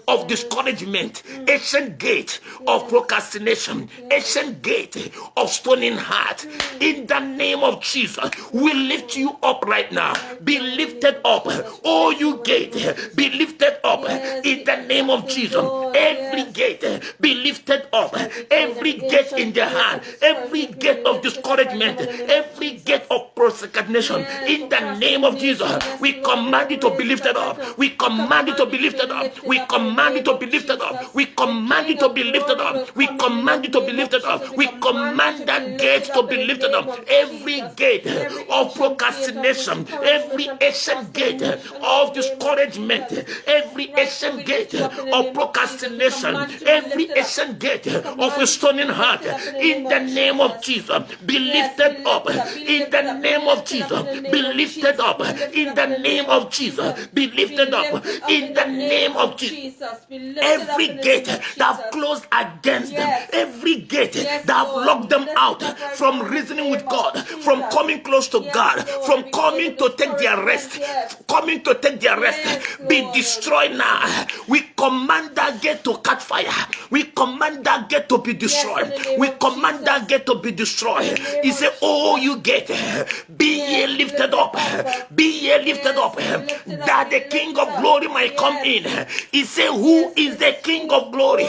of discouragement, ancient gate of procrastination, ancient gate of stoning heart. In the name of Jesus, we lift you up right now. Be lifted up, oh you gate, be lifted up in the name of Jesus. Every gate be lifted up. Every gate in the hand, every gate of discouragement, every gate of procrastination, in the name of Jesus, we command it to be lifted up. We command it to be lifted up. We command it to be lifted up. We command it to be lifted up. We command it to be lifted up. We command that gate to be lifted up. Every gate of procrastination, every ancient gate of discouragement, every ancient gate of procrastination, every ancient gate of a stoning heart, in the name of Jesus, be lifted up. In the name of Jesus, be lifted up. In the name of Jesus, be lifted up. In the name of Jesus, every gate that have closed against them, every gate that have locked them out from reasoning with God, from coming close to God, from coming to take their rest, be destroyed now. We command that gate to catch fire. We command that gate to be destroyed. We command that gate to be destroyed. He said, oh you gate, be ye lifted up, be ye lifted up, that the King of glory might come in. He said, who is the King of glory?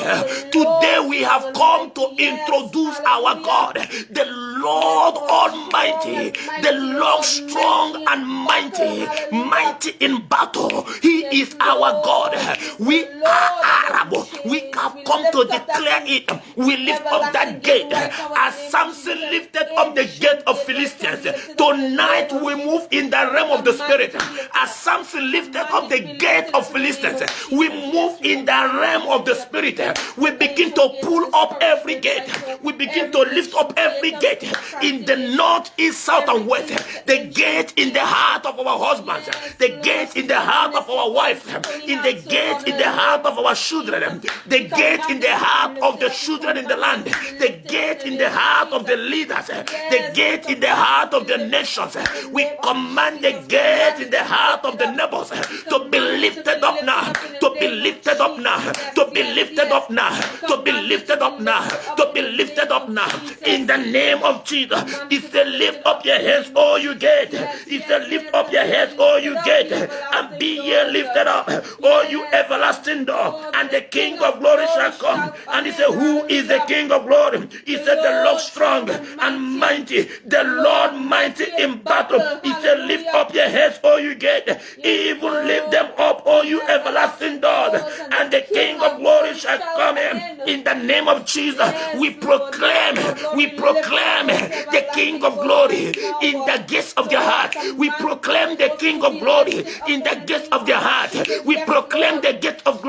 Today we have come to introduce our God, the Lord Almighty, the Lord strong and mighty, mighty in battle. He is our God. We are Arab. We have come to declare it. We lift up that gate as Samson lifted up the gate of Philistines. Tonight we move in the realm of the spirit. As Samson lifted up the gate of Philistines, we move in the realm of the spirit. We begin to pull up every gate. We begin to lift up every gate in the north, east, south, and west. The gate in the heart of our husbands, the gate in the heart of our wives, in the gate in the heart of our children, the gate in the heart of the children in the land, the gate in the heart of the leaders, the gate in the heart of the nations. We command the gate in the heart of the neighbors to be lifted up now, to be lifted up now, to be lifted up now, to be lifted up now, to be lifted up now. In the name of Jesus, he said, lift up your heads, all you gate. He said, lift up your heads, all you gate, and be ye lifted up, all you everlasting door, and the King of glory shall come. And he said, who is the King of glory? He said, the Lord strong and mighty, the Lord mighty in battle. He said, lift up your heads, all you gate, even lift them up, all you everlasting doors, and the King of glory shall come in. In the name of Jesus, we proclaim the King of glory in the gates of their heart. We proclaim the King of glory in the gates of their heart. We proclaim the gate of glory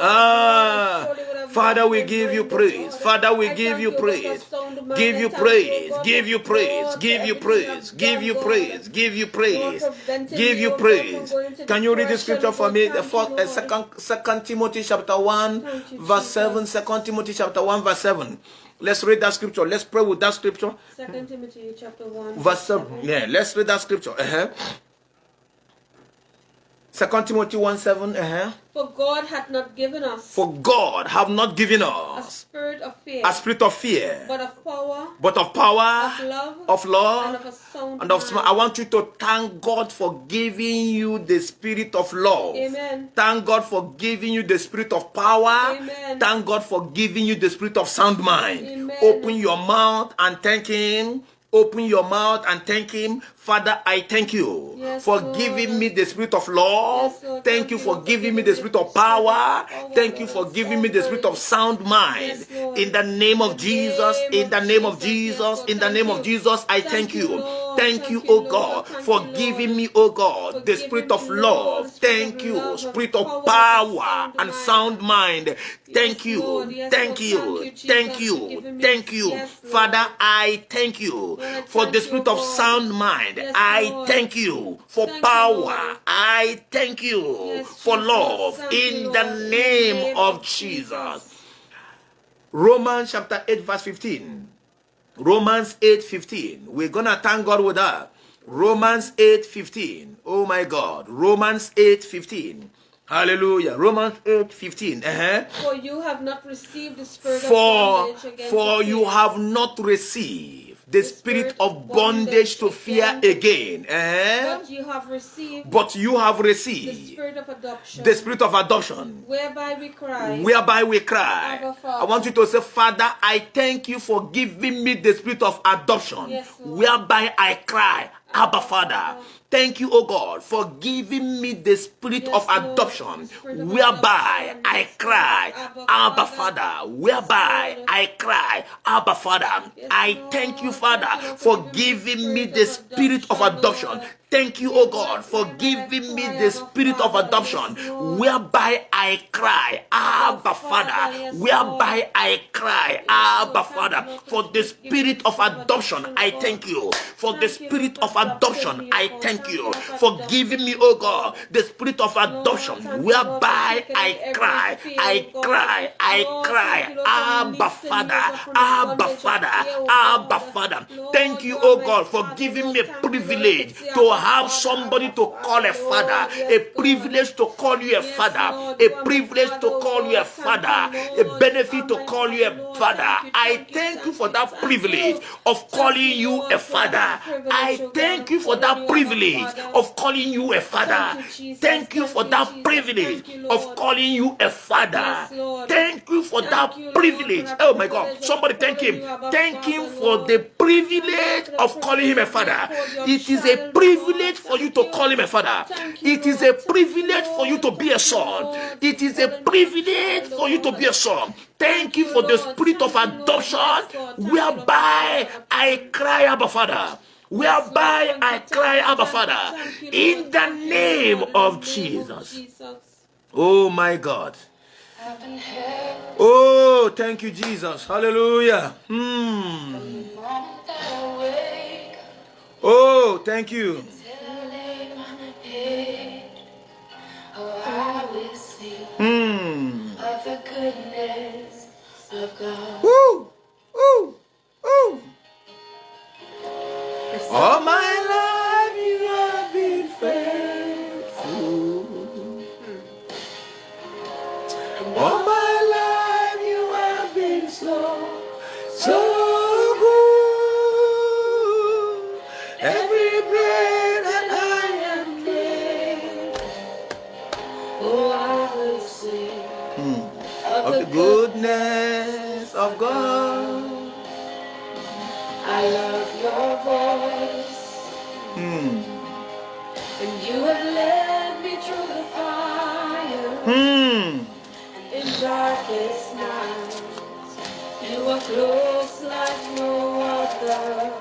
Ah, Father, we give you praise. Father, we give you praise. Give you praise. Give you praise. Give you praise. Give you praise. Give you praise. Give you praise. Can you read the scripture for me? The second Timothy chapter 1 verse 7. 2 Timothy chapter 1 verse 7. Let's read that scripture. Let's pray with that scripture. 2 Timothy chapter 1 verse 7. Yeah, let's read that scripture. 2 Timothy 1:7. For God hath not given us. For God have not given us a spirit of fear. A spirit of fear. But of power. But of power. Of love. And of a sound and of mind. I want you to thank God for giving you the spirit of love. Amen. Thank God for giving you the spirit of power. Amen. Thank God for giving you the spirit of sound mind. Amen. Open your mouth and thank Him. Open your mouth and thank Him. Father, I thank you for giving me the spirit of love. Thank you for giving me the spirit of power. Thank you for giving me the spirit of sound mind. In the name of Jesus, in the name of Jesus, in the name of Jesus, I thank you. Thank you, oh God, for giving me, oh God, the spirit of love. Thank you, spirit of power and sound mind. Thank you, thank you, thank you, thank you. Father, I thank you for the spirit of sound mind. I thank you for power. I thank you for love in the name of Jesus. Romans chapter 8 verse 15. Romans 8:15. We're gonna thank God with that. Romans 8:15. Oh my God. Romans 8:15. Hallelujah. Romans 8:15. For you have not received the spirit of bondage again. For you have not received the spirit of bondage to fear again. But you have received the spirit of adoption. The spirit of adoption. Whereby we cry. Abba, I want you to say, Father, I thank you for giving me the spirit of adoption. Yes, whereby I cry, Abba, Father. Thank you, oh God, for giving me the spirit of adoption, whereby I cry, Abba, Father. Whereby I cry, Abba, Father. I thank you, Father, for giving me the spirit of adoption. Thank you, oh God, for giving me the spirit of adoption, whereby I cry, Abba, Father. Whereby I cry, Abba, Father. For the spirit of adoption, I thank you. For the spirit of adoption, I thank you. For giving me, oh God, the spirit of adoption, whereby I cry, Abba, Father, Abba, Father, Abba, Father. Thank you, oh God, for giving me a privilege to have somebody to call a father, a privilege to call you a father, a privilege to call you a father, a benefit to call you a father. I thank you for that privilege of calling you a father. I thank you for that privilege of calling you a father. Thank you for that privilege of calling you a father. Thank you for that privilege. Oh my God, somebody thank Him. Thank Him for the privilege of calling Him a father. It is a privilege for you to call Him a father. It is a privilege for you to be a son. It is a privilege for you to be a son. Thank you for the spirit of adoption, whereby I cry, Abba, Father. Whereby I cry, Abba, Father. In the name of Jesus. Oh my God. Oh, thank you, Jesus. Hallelujah. Oh, thank you. Of the goodness of God. Woo! Woo! Woo! All my life you have been faithful. All my life you have been so good. Every breath that I am made, Oh, I will sing of the goodness of God. I love your voice. And you have led me through the fire. In darkest nights, you are close like no other.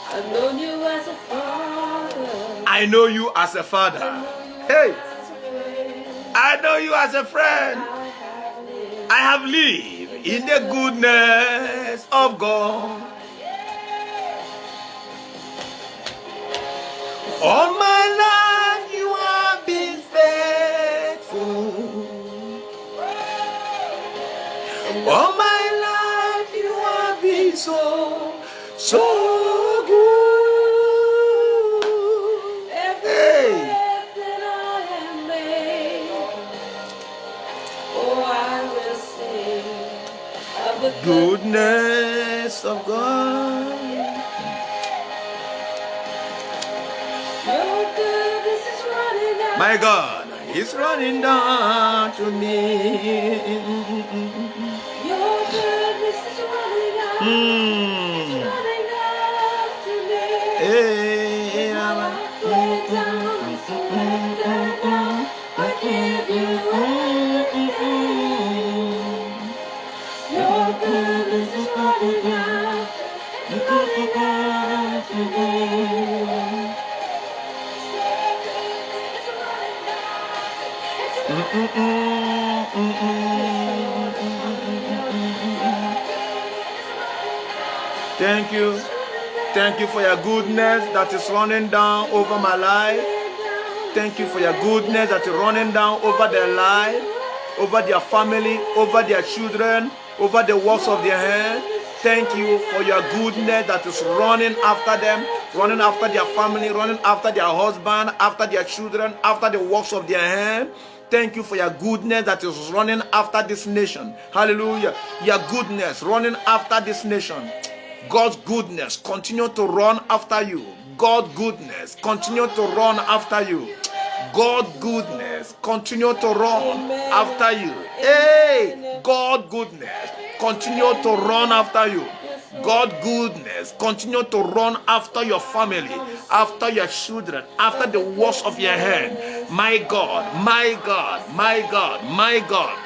I've known you as a father. I know you as a father. Hey, I know you as a friend. I have lived in the goodness of God. All my life you have been faithful. All my life you have been so good. Hey. That I am made. Oh, I will sing of the Goodness of God. Your goodness is running out. My God is running down to me. Your goodness is running out. Running out to me. Hey, My life laid down, I surrender now. I give you everything. Your goodness is running out. It's running out to me. Thank you. Thank you for your goodness that is running down over my life. Thank you for your goodness that is running down over their life, over their family, over their children, over the works of their hands. Thank you for your goodness that is running after them, running after their family, running after their husband, after their children, after the works of their hands. Thank you for your goodness that is running after this nation. Hallelujah. Your goodness running after this nation. God's goodness continue to run after you. God's goodness continue to run after you. God's goodness continue to run after you. Hey, God's goodness continue to run after you. God's goodness continue to run after your family, after your children, after the works of your hand. My God, my God, my God, my God.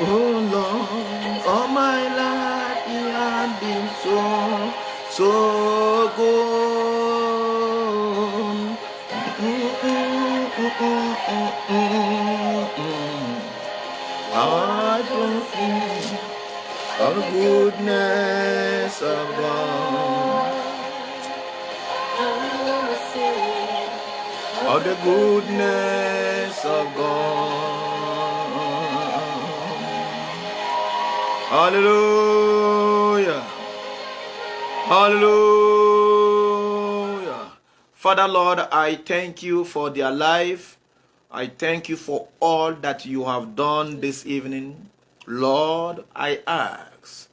Oh Lord, all my life you have been so good. I don't think of the goodness of God, of the goodness of God. Hallelujah. Hallelujah. Father Lord, I thank you for their life. I thank you for all that you have done this evening. Lord, I ask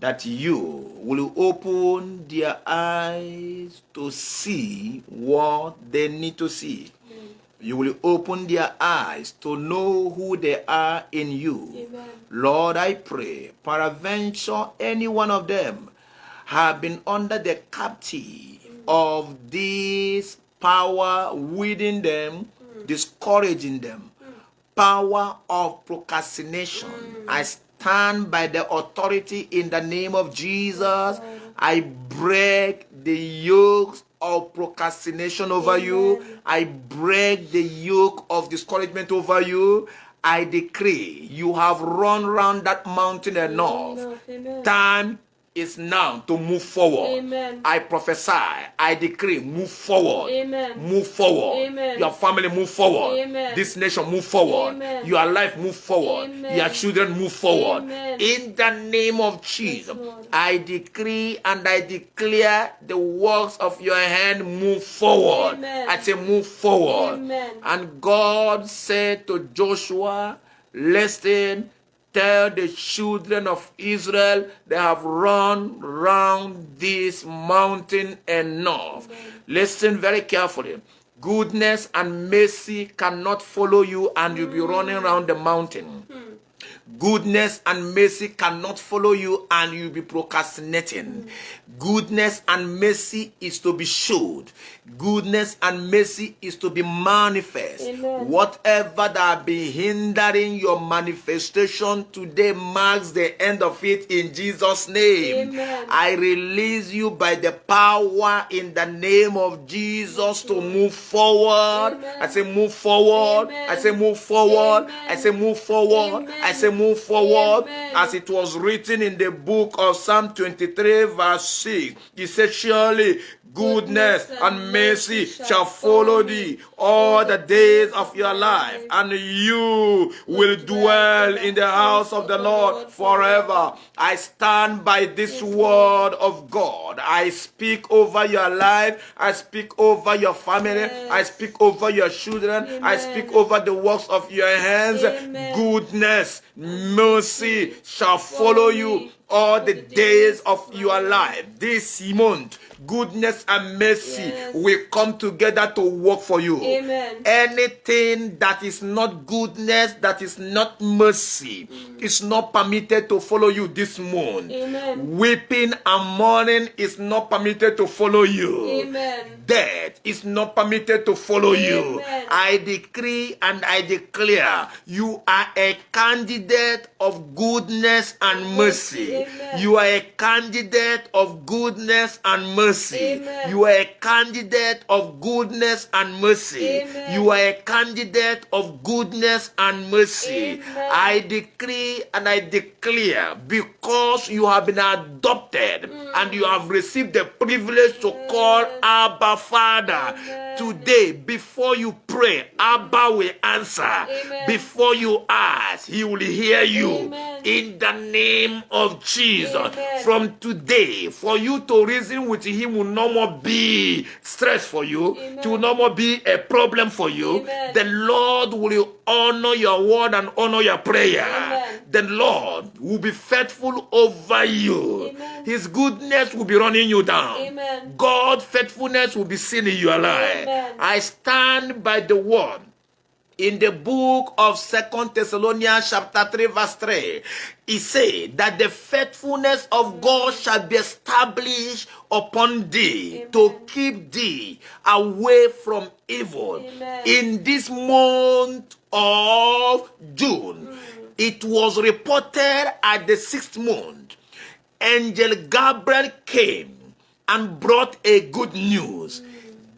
that you will open their eyes to see what they need to see. You will open their eyes to know who they are in you. Amen. Lord, I pray, peradventure any one of them have been under the captive of this power within them, discouraging them, power of procrastination. I stand by the authority in the name of Jesus. I break the yokes of procrastination over you. I break the yoke of discouragement over you. I decree you have run round that mountain enough. Time is now to move forward. Amen. I prophesy, I decree, move forward. Amen. Move forward. Amen. Your family move forward. Amen. This nation move forward. Amen. Your life move forward. Amen. Your children move forward. Amen. In the name of Jesus, Lord. I decree and I declare the works of your hand move forward. Amen. I say move forward. Amen. And God said to Joshua, listen, tell the children of Israel they have run round this mountain enough. Listen very carefully. Goodness and mercy cannot follow you and you'll be running around the mountain. Goodness and mercy cannot follow you and you'll be procrastinating. Goodness and mercy is to be showed. Goodness and mercy is to be manifest. Amen. Whatever that be hindering your manifestation today marks the end of it in Jesus' name. Amen. I release you by the power in the name of Jesus to move forward. Amen. I say move forward. Amen. I say move forward. Amen. I say move forward. Amen. I say move forward. Amen. As it was written in the book of Psalm 23 verse 6. He said, surely goodness and mercy shall follow thee all the days of your life, and you will dwell in the house of the Lord forever. I stand by this word of God. I speak over your life. I speak over your family. I speak over your children. I speak over the works of your hands. Amen. Goodness, mercy shall follow you all the days of your life. This month, goodness and mercy will come together to work for you. Amen. Anything that is not goodness, that is not mercy, is not permitted to follow you this month. Amen. Weeping and mourning is not permitted to follow you. Amen. Death is not permitted to follow you. Amen. I decree and I declare you are a candidate of goodness and mercy. Amen. You are a candidate of goodness and mercy. Amen. You are a candidate of goodness and mercy. Amen. You are a candidate of goodness and mercy. Amen. I decree and I declare, because you have been adopted and you have received the privilege to call Abba Father. Amen. Today, before you pray, Abba will answer. Amen. Before you ask, he will hear you. Amen. In the name of Jesus. Amen. From today, for you to reason with him will no more be stress for you. Amen. It will no more be a problem for you. Amen. The Lord will honor your word and honor your prayer. Amen. The Lord will be faithful over you. Amen. His goodness will be running you down. Amen. God's faithfulness will be seen in your life. Amen. I stand by the word in the book of 2 Thessalonians chapter 3 verse 3. He said that the faithfulness of God shall be established upon thee. Amen. To keep thee away from evil. Amen. In this month of June, it was reported at the 6th month, Angel Gabriel came and brought a good news.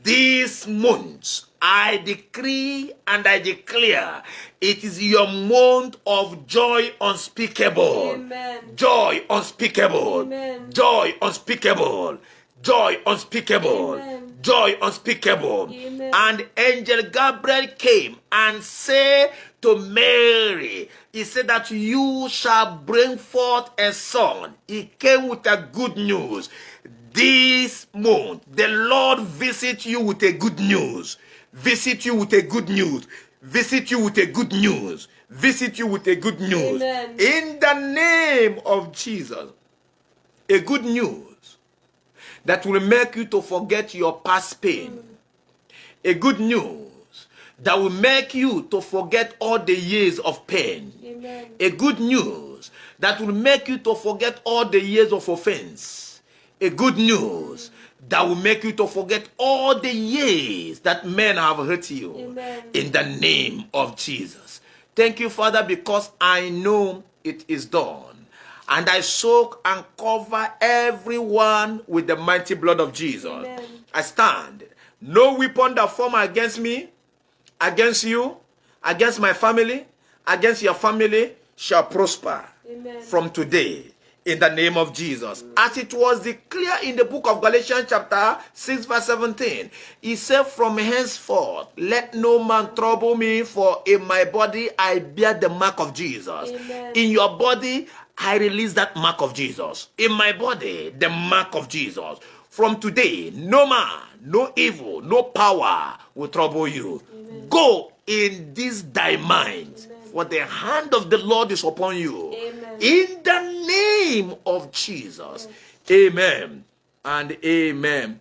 This month, I decree and I declare, it is your month of joy unspeakable. Amen. Joy unspeakable. Amen. Joy unspeakable. Joy unspeakable. Amen. Joy unspeakable. Amen. And Angel Gabriel came and said to Mary, he said that you shall bring forth a son. He came with a good news. This month, the Lord visit you with a good news. Visit you with a good news. Visit you with a good news. Visit you with a good news. Amen. In the name of Jesus. A good news that will make you to forget your past pain. A good news that will make you to forget all the years of pain. Amen. A good news that will make you to forget all the years of offense. A good news that will make you to forget all the years that men have hurt you. Amen. In the name of Jesus. Thank you, Father, because I know it is done. And I soak and cover everyone with the mighty blood of Jesus. Amen. I stand. No weapon that form against me, against you, against my family, against your family shall prosper. Amen. From today. In the name of Jesus. As it was declared in the book of Galatians chapter 6 verse 17. He said, from henceforth, let no man trouble me, for in my body I bear the mark of Jesus. Amen. In your body, I release that mark of Jesus. In my body, the mark of Jesus. From today, no man, no evil, no power will trouble you. Amen. Go in this thy mind. Amen. For the hand of the Lord is upon you. Amen. In the name of Jesus. Amen and amen.